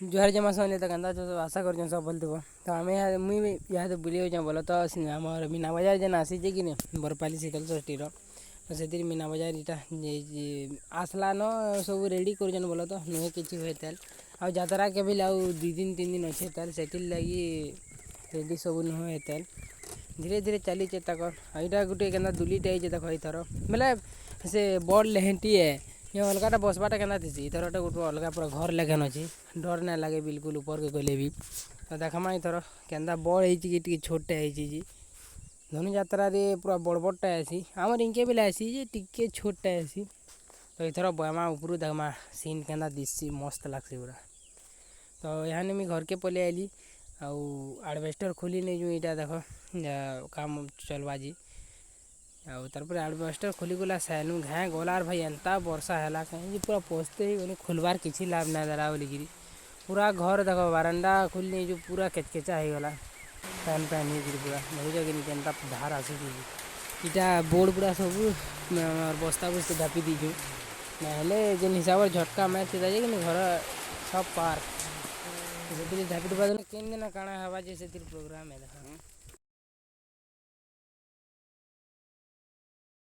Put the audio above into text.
जुहार जमा समझे तो कहता तो आशा कर सब भल थो तो आम मुझे यहाँ बुले जाऊँ बोल तो आम मीना बजार जेन आसी कि बरपाली शीतल षष्ठीर तो से मीना बजार यहाँ आसला न सब रेडी कर बोल तो नुहे कि हुए तेल आ जतरा के भी आउ 2 दिन 3 दिन अच्छे तेल से लगी रेडी सब नुहे तेल धीरे धीरे चली तक यहाँ गोटे के दुलीटे देख थर बोले से बड़ लेहेटी है ये अलगाटा बसवाटा के इथरटा गोटे अलग पूरा घर लेखन अच्छी डर ना लगे बिल्कुल ऊपर के गले भी तो देखमा इथर के बड़ हो छोटे जी धनु यात्रा पूरा बड़ बड़टा आसी आमर इनके बेले आसी टिके छोटा आसी तो इथर बहमा ऊपर देखमा सीन के दिशी मस्त लगसी पूरा तो यहाँ मुझे घर के पलि आइली आउ एडवेस्टर खोली नहीं जो यहाँ देख काम चलवा जी आउे एडवेस्टर खोली गला सेनु घाए गलार भाई एंता वर्षा है कहीं पूरा पोस्ते ही गली खोलबार किसी लाभ ना देला बोलिकी पूरा घर देख बारंडा खोलनी जो पूरा केचकेचा हो गला पैन पैन हो पूरा देखुच कि केनता धार आसूँ इटा बोर्ड पूरा सब बस्ता बस्ती ढापी दीचु ना जेन हिसाब से झटका मैच था कि घर सब पार ढापी डुबा केन दिन काଣା हवा जे से प्रोग्राम है देखा